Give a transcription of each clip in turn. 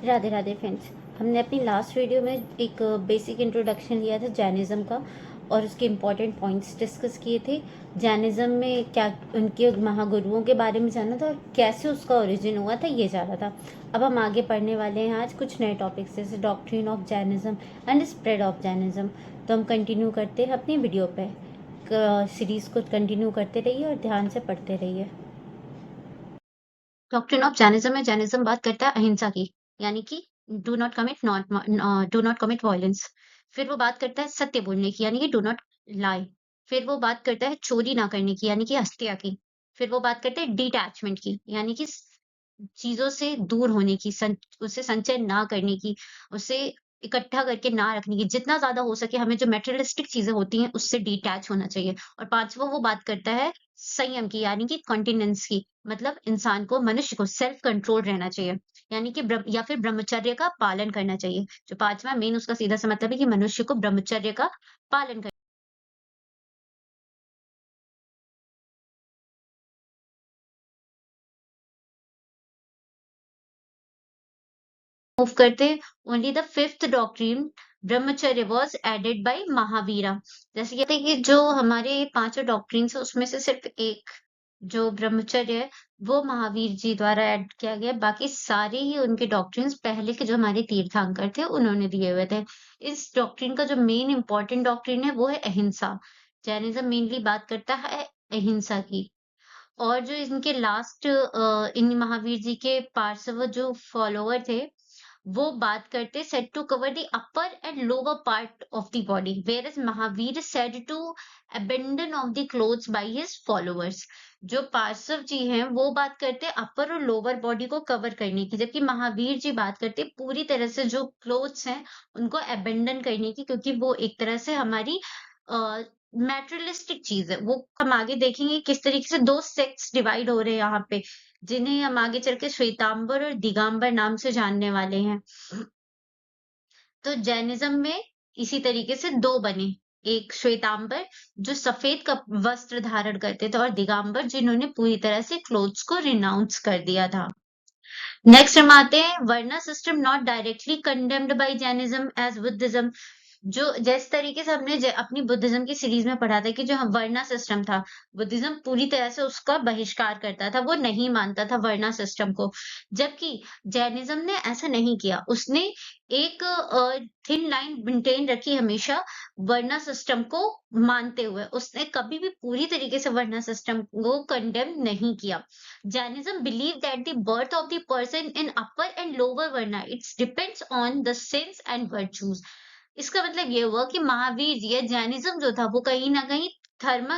Radhe Radhe friends. हमने अपनी last video में एक बेसिक इंट्रोडक्शन लिया था जैनिज़्म का और उसके इम्पॉर्टेंट पॉइंट्स डिस्कस किए थे। जैनिज़्म में क्या उनके महागुरुओं के बारे में जाना था और कैसे उसका ओरिजिन हुआ था ये जाना था। अब हम आगे पढ़ने वाले हैं आज कुछ नए टॉपिक्स जैसे doctrine of Jainism and spread of Jainism. तो हम कंटिन्यू करते हैं अपनी वीडियो पे। सीरीज़ को कंटिन्यू करते रहिए और ध्यान से पढ़ते रहिए। डॉक्ट्रिन ऑफ जैनिज्म में जैनिज्म बात करता है अहिंसा की, यानी कि डू नॉट कमिट वायलेंस। फिर वो बात करता है सत्य बोलने की, यानी कि डू नॉट लाई। फिर वो बात करता है चोरी ना करने की, यानी कि अस्त्या की। फिर वो बात करते हैं डिटैचमेंट की, यानी कि चीजों से दूर होने की, उसे संचय ना करने की, उसे इकट्ठा करके ना रखने की। जितना ज्यादा हो सके हमें जो मेटेरियलिस्टिक चीजें होती हैं उससे डिटैच होना चाहिए। और पांचवा वो बात करता है संयम की, यानी कि कॉन्टिनेंस की, मतलब इंसान को, मनुष्य को सेल्फ कंट्रोल रहना चाहिए, यानी कि या फिर ब्रह्मचर्य का पालन करना चाहिए। जो पांचवा मेन उसका सीधा सा मतलब है कि मनुष्य को ब्रह्मचर्य का पालन करना। मूव करते ओनली द फिफ्थ डॉक्ट्रिन ब्रह्मचर्य वाज एडेड बाय महावीरा। जैसे कहते हैं कि जो हमारे पांचों डॉक्ट्रिन है उसमें से सिर्फ एक जो ब्रह्मचर्य है वो महावीर जी द्वारा ऐड किया गया। बाकी सारे ही उनके डॉक्ट्रिन्स पहले के जो हमारे तीर्थंकर थे उन्होंने दिए हुए थे। इस डॉक्ट्रिन का जो मेन इंपॉर्टेंट डॉक्ट्रिन है वो है अहिंसा। जैनिज्म मेनली बात करता है अहिंसा की। और जो इनके लास्ट इन महावीर जी के पार्षद जो फॉलोवर थे वो बात करते said to cover the upper and lower part of the body, whereas Mahavir said to abandon of the clothes by his followers। जो पार्श्व जी हैं वो बात करते हैं अपर और लोअर बॉडी को कवर करने की, जबकि महावीर जी बात करते हैं पूरी तरह से जो क्लोथ्स हैं उनको अबेंडन करने की, क्योंकि वो एक तरह से हमारी मैटेरियलिस्टिक चीज है। वो हम आगे देखेंगे किस तरीके से दो सेक्ट्स डिवाइड हो रहे हैं यहाँ पे, जिन्हें हम आगे चल के श्वेतांबर और दिगंबर नाम से जानने वाले हैं। तो जैनिज्म में इसी तरीके से दो बने, एक श्वेतांबर जो सफेद का वस्त्र धारण करते थे और दिगंबर जिन्होंने पूरी तरह से क्लोथ्स को रिनाउंस कर दिया था। नेक्स्ट हम आते हैं varna system not directly condemned by Jainism as Buddhism. जो जिस तरीके से हमने अपनी बुद्धिज्म की सीरीज में पढ़ा था कि जो वर्ना सिस्टम था, बुद्धिज्म पूरी तरह से उसका बहिष्कार करता था, वो नहीं मानता था वर्ना सिस्टम को। जबकि जैनिज्म ने ऐसा नहीं किया, उसने एक थिन लाइन मेंटेन रखी हमेशा वर्ना सिस्टम को मानते हुए। उसने कभी भी पूरी तरीके से वर्ना सिस्टम को कंडेम नहीं किया। Jainism believe that the birth of the person in upper and lower varna it depends on the sins and virtues। इसका मतलब ये हुआ कि महावीर जी या जैनिज्म जो था वो कहीं ना कहीं कर्मा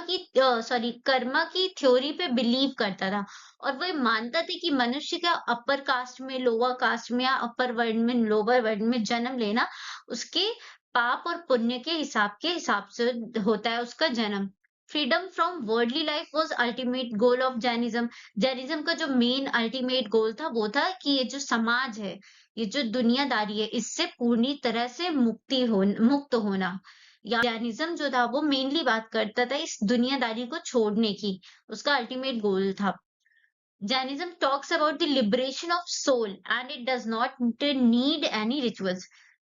की थ्योरी पे बिलीव करता था। और वो ये मानता था कि मनुष्य का अपर कास्ट में, लोअर कास्ट में या अपर वर्ण में, लोअर वर्ण में जन्म लेना उसके पाप और पुण्य के हिसाब से होता है उसका जन्म। Freedom from worldly life was ultimate goal of Jainism. Jainism का जो मेन अल्टीमेट गोल था वो था कि ये जो समाज है, ये जो दुनियादारी है, इससे पूरी तरह से मुक्त होना। या जैनिज्म जो था वो मेनली बात करता था इस दुनियादारी को छोड़ने की, उसका अल्टीमेट गोल था। Jainism talks about the liberation of soul and it does not need any rituals.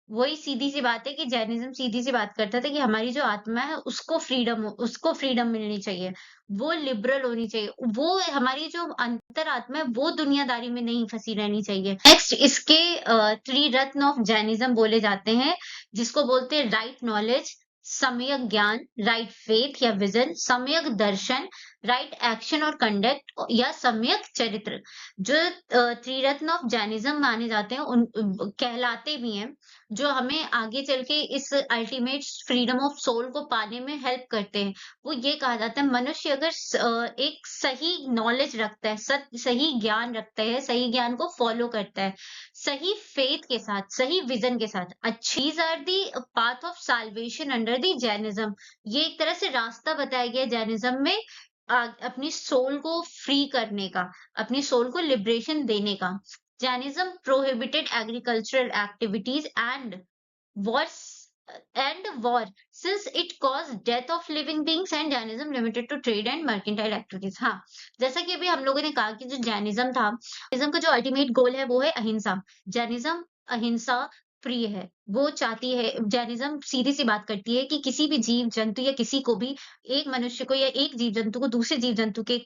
वही सीधी सी बात है कि जैनिज्म सीधी सी बात करता था कि हमारी जो आत्मा है उसको फ्रीडम मिलनी चाहिए, वो लिबरल होनी चाहिए, वो हमारी जो अंतर आत्मा है वो दुनियादारी में नहीं फंसी रहनी चाहिए। नेक्स्ट इसके त्रिरत्न ऑफ जैनिज्म बोले जाते हैं, जिसको बोलते हैं राइट नॉलेज, सम्यक ज्ञान, राइट फेथ या विजन, सम्यक दर्शन, राइट एक्शन और कंडक्ट या सम्यक चरित्र। जो त्रिरत्न ऑफ जैनिज्म माने जाते हैं उन कहलाते भी हैं, जो हमें आगे चल के इस अल्टीमेट फ्रीडम ऑफ सोल को पाने में हेल्प करते हैं। वो ये कहा जाता है मनुष्य अगर एक सही नॉलेज रखता है, सही ज्ञान रखता है, सही ज्ञान को फॉलो करता है, सही फेथ के साथ, सही विजन के साथ, अच्छी these are the path of salvation under the Jainism. ये एक तरह से रास्ता बताया गया जैनिज्म में अपनी सोल को फ्री करने का, अपनी सोल को लिबरेशन देने का। Jainism prohibited agricultural activities and was and war since it caused death of living beings and Jainism limited to trade and mercantile activities। हाँ, जैसा कि अभी हम लोगों ने कहा कि जो जैनिज्म था, जैनिज्म का जो अल्टीमेट गोल है वो है अहिंसा। जैनिज्म अहिंसा प्रिय है। वो चाहती है, जैनिज्म सीधी सी बात करती है कि किसी भी जीव जंतु या किसी को भी, एक मनुष्य को या एक जीव जंतु को दूसरे जीव जंतु के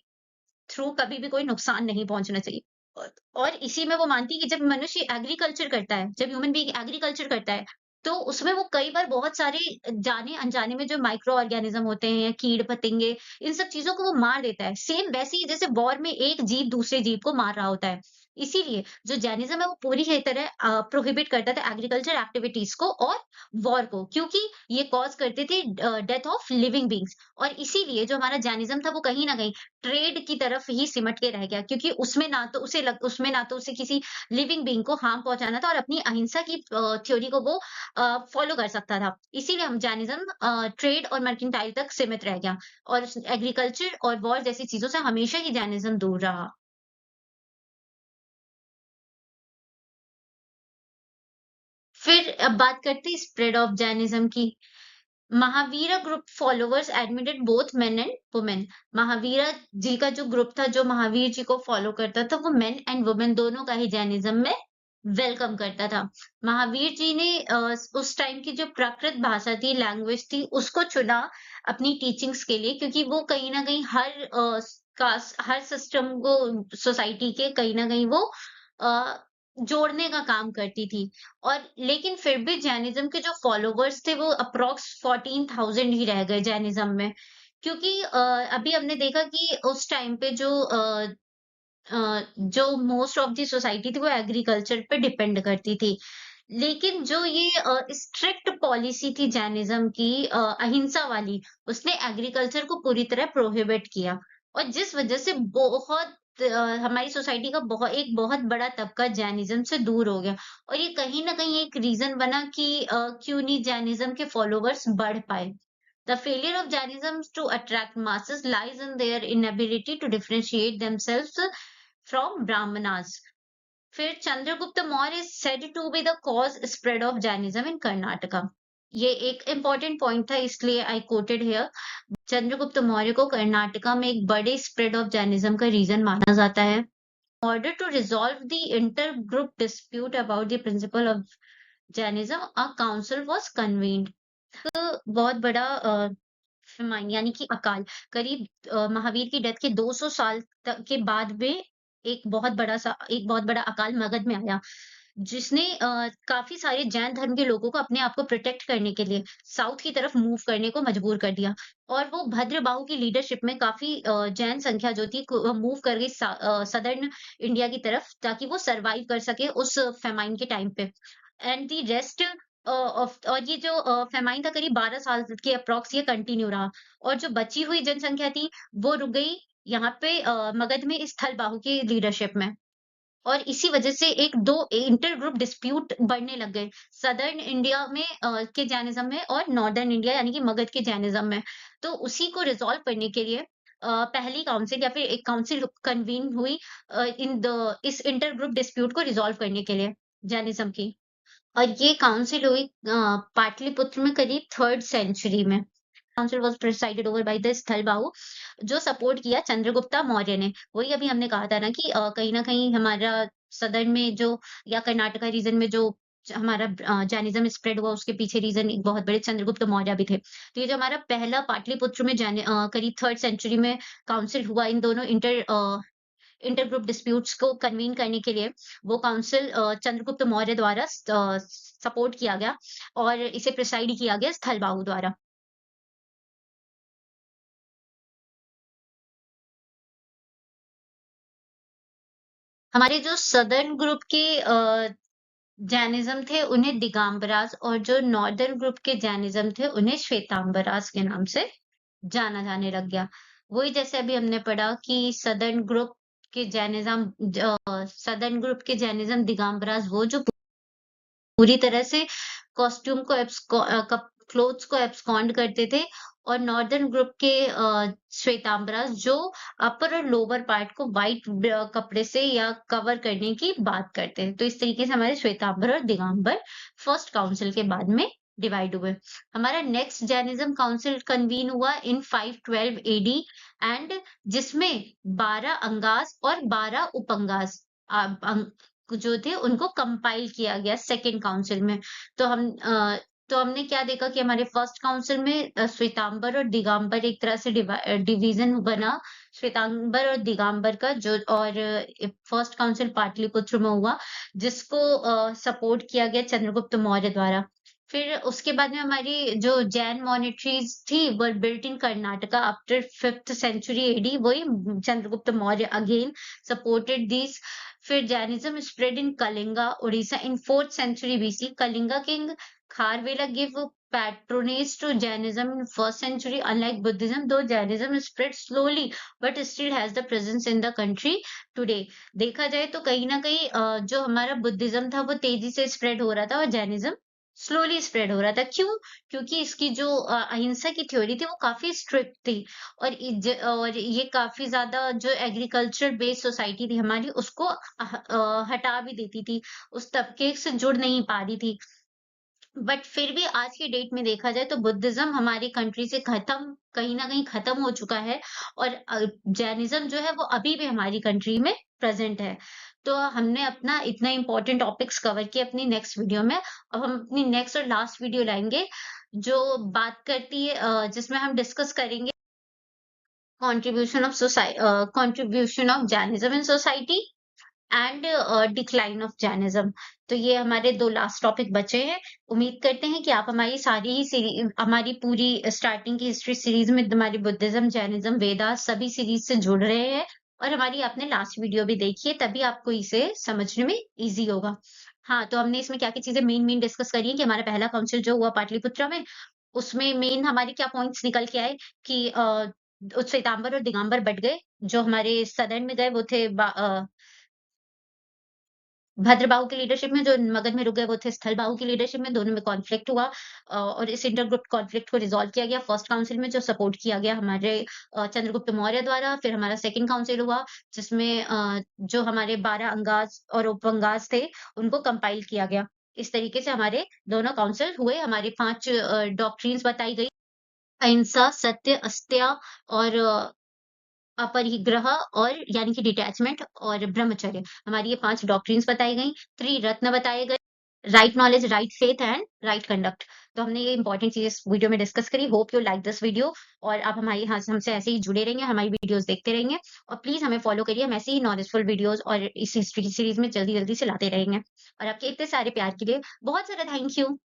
थ्रू कभी भी कोई नुकसान नहीं पहुंचना चाहिए। और और इसी में वो मानती है कि जब मनुष्य एग्रीकल्चर करता है, जब ह्यूमन बीइंग एग्रीकल्चर करता है, तो उसमें वो कई बार बहुत सारे जाने-अनजाने में जो माइक्रो ऑर्गेनिज़्म होते हैं, कीड़-पतिंगे, इन सब चीज़ों को वो मार देता है। सेम वैसे ही जैसे वॉर में एक जीव दूसरे जीव को मार रहा होता है। इसीलिए जो जैनिज़्म है वो पूरी ही तरह प्रोहिबिट करता था एग्रीकल्चर एक्टिविटीज़ को और वॉर को, क्योंकि ये कॉज़ करते थे डेथ ऑफ लिविंग बीइंग्स। और इसीलिए जो हमारा जैनिज़्म था वो कहीं न कहीं ट्रेड की तरफ ही सिमट के रह गया, क्योंकि उसमें ना तो उसे किसी लिविंग बीइंग को हार्म पहुंचाना था और अपनी अहिंसा की थ्योरी को वो फॉलो कर सकता था। इसीलिए हम जैनिज्म ट्रेड और मर्केंटाइल तक सीमित रह गया और एग्रीकल्चर और वॉर जैसी चीजों से हमेशा ही जैनिज्म दूर रहा। फिर अब बात करते हैं स्प्रेड ऑफ जैनिज्म की। Mahavira group followers admitted both men and women. Mahavira ji का जो ग्रुप था, जो महावीर जी को फॉलो करता था, वो मेन एंड वुमेन दोनों का ही जैनिज्म में वेलकम करता था। महावीर जी ने उस टाइम की जो प्राकृत भाषा थी, लैंग्वेज थी, उसको चुना अपनी टीचिंग्स के लिए, क्योंकि वो कहीं न कहीं हर सिस्टम को, सोसाइटी के कहीं न कहीं वो अ, जोड़ने का काम करती थी। और लेकिन फिर भी जैनिज़्म के जो फॉलोवर्स थे वो अप्रॉक्स 14,000 ही रह गए जैनिज़्म में। क्योंकि अभी हमने देखा कि उस टाइम पे जो मोस्ट ऑफ द सोसाइटी थी वो एग्रीकल्चर पे डिपेंड करती थी। लेकिन जो ये स्ट्रिक्ट पॉलिसी थी जैनिज़्म की, अहिंसा वाली, उसने एग्रीकल्चर को पूरी तरह प्रोहिबिट किया। और जिस वजह से हमारी सोसाइटी का एक बहुत बड़ा तबका जैनिज़्म से दूर हो गया। और ये कहीं न कहीं एक रीज़न बना कि क्यों नहीं जैनिज़्म के फॉलोवर्स बढ़ पाए। The failure of Jainism to attract masses lies in their inability to differentiate themselves from Brahmanas. फिर Chandragupta Maurya is said to be the cause spread of Jainism in Karnataka. ये एक इम्पोर्टेंट पॉइंट था, इसलिए I quoted here. Chandragupta Maurya को कर्नाटका में एक बड़े spread of Jainism का रीजन माना जाता है। Order to resolve the inter-group dispute about the principle of Jainism, a council was convened। बहुत बड़ा फेमाइन यानी कि अकाल, करीब महावीर की डेथ के 200 साल तक के बाद में एक बहुत बड़ा अकाल मगध में आया, जिसने काफी सारे जैन धर्म के लोगों को अपने आप को प्रोटेक्ट करने के लिए साउथ की तरफ मूव करने को मजबूर कर दिया। और वो भद्रबाहु की लीडरशिप में काफी जैन संख्या जो थी मूव कर गई सदर्न इंडिया की तरफ, ताकि वो सरवाइव कर सके उस फेमाइन के टाइम पे। एंड द रेस्ट और ये जो फेमाइन था करीब 12 साल के अप्रॉक्स ये कंटिन्यू रहा। और जो बची हुई जनसंख्या थी वो रुक गई यहाँ पे मगध में स्थलबाहु की लीडरशिप में। और इसी वजह से एक दो इंटर ग्रुप डिस्प्यूट बढ़ने लग गए सदर्न इंडिया में के जैनिज्म में और नॉर्दर्न इंडिया यानी कि मगध के जैनिज्म में। तो उसी को रिजॉल्व करने के लिए पहली काउंसिल या फिर एक काउंसिल कन्वीन हुई इस इंटर ग्रुप डिस्प्यूट को रिजॉल्व करने के लिए जैनिज्म की। और ये काउंसिल हुई पाटलिपुत्र में करीब 3rd सेंचुरी में। Council was presided over by the Sthalabahu, जो सपोर्ट किया चंद्रगुप्ता मौर्य ने। वही अभी हमने कहा था ना कि कहीं न कहीं हमारा सदर्न में जो या कर्नाटका रीजन में जो हमारा जैनिज़्म स्प्रेड हुआ, उसके पीछे रीजन एक बहुत बड़े चंद्रगुप्त मौर्य भी थे। तो ये जो हमारा पहला पाटलिपुत्र में करीब 3rd सेंचुरी में काउंसिल हुआ इन दोनों इंटर ग्रुप डिस्प्यूट्स को कन्वीन करने के लिए, वो काउंसिल चंद्रगुप्त मौर्य द्वारा सपोर्ट किया गया और इसे प्रिसाइड किया गया स्थलबाहु द्वारा। हमारे जो सदर्न ग्रुप के जैनिज्म थे उन्हें दिगंबरास, और जो नॉर्दर्न ग्रुप के जैनिज्म थे उन्हें श्वेतांबरास के नाम से जाना जाने लग गया। वही जैसे अभी हमने पढ़ा कि सदर्न ग्रुप के जैनिज्म दिगंबरास वो जो पूरी तरह से कॉस्ट्यूम को क्लोथ्स को एब्सकॉन्ड करते थे। और नॉर्दर्न ग्रुप के श्वेतांबरास जो अपर और लोअर पार्ट को व्हाइट कपड़े से या कवर करने की बात करते हैं। तो इस तरीके से हमारे श्वेतांबर और दिगंबर फर्स्ट काउंसिल के बाद में डिवाइड हुए। हमारा नेक्स्ट जैनिज्म काउंसिल कन्वीन हुआ इन 512 एडी एंड जिसमें 12 अंगास और 12 उपअंगास जो थे उनको कंपाइल किया गया सेकेंड काउंसिल में। तो तो हमने क्या देखा कि हमारे फर्स्ट काउंसिल में श्वेतांबर और दिगंबर एक तरह से डिवीजन बना श्वेतांबर और दिगंबर का जो और फर्स्ट काउंसिल पाटलिपुत्र में हुआ जिसको सपोर्ट किया गया चंद्रगुप्त मौर्य द्वारा। फिर उसके बाद में हमारी जो जैन मॉनेटरीज थी were built in Karnataka after 5th century AD वही Chandragupta Maurya again supported this. फिर Jainism spread in Kalinga Orissa in 4th century BC. Kalinga king Kharavela give patronage to Jainism in 1st century. Unlike Buddhism, though Jainism spread slowly, but still has the presence in the country today. देखा जाए तो कहीं ना कहीं जो हमारा Buddhism था वो तेजी से स्प्रेड हो रहा था और जैनिज्म स्लोली स्प्रेड हो रहा था। क्यों? क्योंकि इसकी जो अहिंसा की थ्योरी थी वो काफी स्ट्रिक्ट थी और ये काफी ज्यादा जो एग्रीकल्चर बेस्ड सोसाइटी थी हमारी उसको हटा भी देती थी, उस तबके से जुड़ नहीं पा रही थी। बट फिर भी आज की डेट में देखा जाए तो बुद्धिज्म हमारी कंट्री से खत्म कहीं ना कहीं खत्म हो चुका है और जैनिज्म जो है वो अभी भी हमारी कंट्री में प्रेजेंट है। तो हमने अपना इतना इंपॉर्टेंट टॉपिक्स कवर किए अपनी नेक्स्ट वीडियो में। अब हम अपनी नेक्स्ट और लास्ट वीडियो लाएंगे जो बात करती है जिसमें हम डिस्कस करेंगे contribution of Jainism in society and decline of Jainism. तो ये हमारे 2 लास्ट टॉपिक बचे हैं। उम्मीद करते हैं कि आप हमारी सारी ही हमारी पूरी स्टार्टिंग की हिस्ट्री सीरीज में हमारी बुद्धिज्म, जैनिज्म, वेदास सभी सीरीज से जुड़ रहे हैं और हमारी आपने लास्ट वीडियो भी देखी है तभी आपको इसे समझने में ईज़ी होगा। हाँ, तो हमने इसमें क्या-क्या चीज़ें मेन डिस्कस करी है कि हमारा पहला काउंसिल जो हुआ पाटलिपुत्रा में, उसमें मेन हमारे क्या पॉइंट्स निकल के आए कि श्वेतांबर और दिगंबर बँट गए। जो हमारे सदर्न में गए वो थे भद्रबाहु की लीडरशिप में, जो मगध में रुक गए वो थे स्थलबाहु की लीडरशिप में, दोनों में कॉन्फ्लिक्ट हुआ और इस इंटर ग्रुप कॉन्फ्लिक्ट को रिज़ॉल्व किया गया फर्स्ट काउंसिल में जो सपोर्ट किया गया हमारे चंद्रगुप्त मौर्य द्वारा। फिर हमारा सेकंड काउंसिल हुआ जिसमें जो हमारे 12 अंगास और उपअंगास थे उनको कंपाइल किया गया। इस तरीके से हमारे दोनों काउंसिल हुए, हमारी 5 डॉक्ट्रिन्स बताई गई, अहिंसा, सत्य, अस्त्या और अपरिग्रह और यानी कि डिटैचमेंट और ब्रह्मचर्य। हमारी ये 5 डॉक्ट्रिन्स बताई गई, त्रिरत्न बताए गए, right knowledge, right faith and right conduct. तो हमने ये इंपॉर्टेंट चीज़ें इस वीडियो में डिस्कस करी। Hope you like this video और आप हमारे यहाँ से हमसे ऐसे ही जुड़े रहेंगे, हमारी वीडियोज़ देखते रहेंगे और प्लीज़ हमें फॉलो करिए। हम ऐसे ही नॉलेजफुल वीडियोज़ और इस हिस्ट्री सीरीज़ में जल्दी-जल्दी से लाते रहेंगे। और आपके इतने सारे प्यार के लिए बहुत सारा थैंक यू।